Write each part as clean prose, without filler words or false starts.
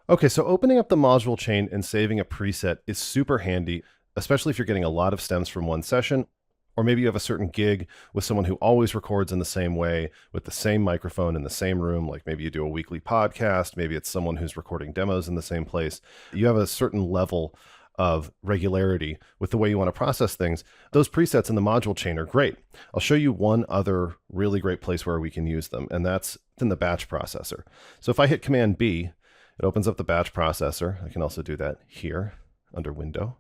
Okay, so opening up the module chain and saving a preset is super handy, especially if you're getting a lot of stems from one session, or maybe you have a certain gig with someone who always records in the same way with the same microphone in the same room. Like maybe you do a weekly podcast, maybe it's someone who's recording demos in the same place. You have a certain level of regularity with the way you want to process things. Those presets in the module chain are great. I'll show you one other really great place where we can use them, and that's in the batch processor. So if I hit Command B, it opens up the batch processor. I can also do that here under Window.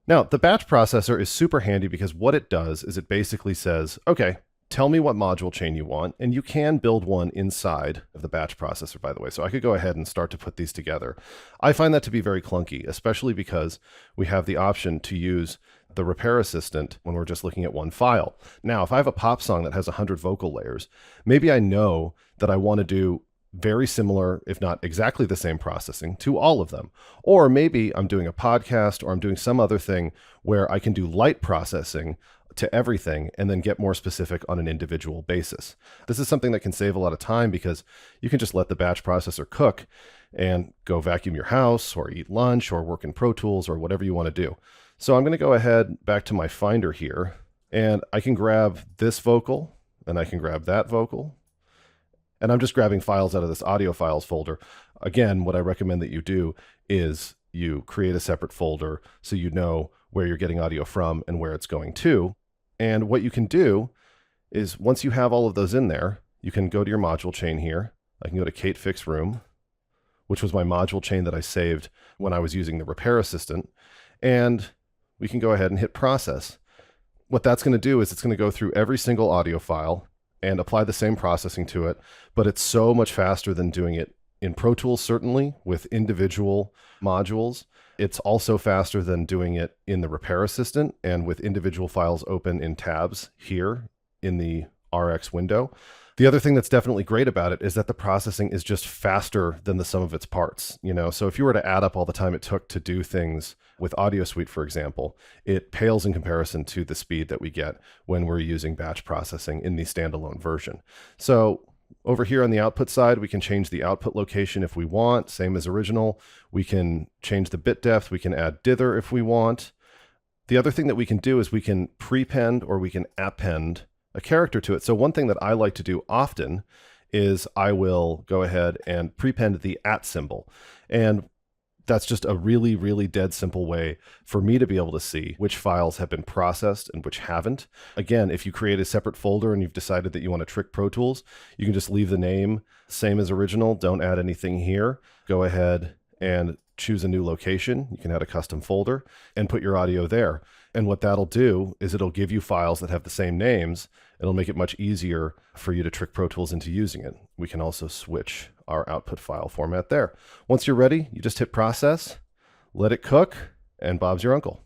Now, the batch processor is super handy because what it does is it basically says, okay, tell me what module chain you want, and you can build one inside of the batch processor, by the way. So I could go ahead and start to put these together. I find that to be very clunky, especially because we have the option to use the repair assistant when we're just looking at one file. Now, if I have a pop song that has 100 vocal layers, maybe I know that I want to do very similar, if not exactly the same processing to all of them. Or maybe I'm doing a podcast or I'm doing some other thing where I can do light processing to everything and then get more specific on an individual basis. This is something that can save a lot of time because you can just let the batch processor cook and go vacuum your house or eat lunch or work in Pro Tools or whatever you want to do. So I'm going to go ahead back to my Finder here, and I can grab this vocal and I can grab that vocal. And I'm just grabbing files out of this audio files folder. Again, what I recommend that you do is you create a separate folder so you know where you're getting audio from and where it's going to. And what you can do is once you have all of those in there, you can go to your module chain here. I can go to Kate Fix Room, which was my module chain that I saved when I was using the repair assistant. And we can go ahead and hit process. What that's going to do is it's going to go through every single audio file and apply the same processing to it, but it's so much faster than doing it in Pro Tools, certainly, with individual modules. It's also faster than doing it in the Repair Assistant and with individual files open in tabs here in the RX window. The other thing that's definitely great about it is that the processing is just faster than the sum of its parts. So if you were to add up all the time it took to do things with Audio Suite, for example, it pales in comparison to the speed that we get when we're using batch processing in the standalone version. So over here on the output side, we can change the output location if we want, same as original. We can change the bit depth. We can add dither if we want. The other thing that we can do is we can prepend or we can append a character to it. So one thing that I like to do often is I will go ahead and prepend the @ symbol. And that's just a really, really dead simple way for me to be able to see which files have been processed and which haven't. Again, if you create a separate folder and you've decided that you want to trick Pro Tools, you can just leave the name same as original. Don't add anything here. Go ahead and choose a new location. You can add a custom folder and put your audio there. And what that'll do is it'll give you files that have the same names. It'll make it much easier for you to trick Pro Tools into using it. We can also switch our output file format there. Once you're ready, you just hit process, let it cook, and Bob's your uncle.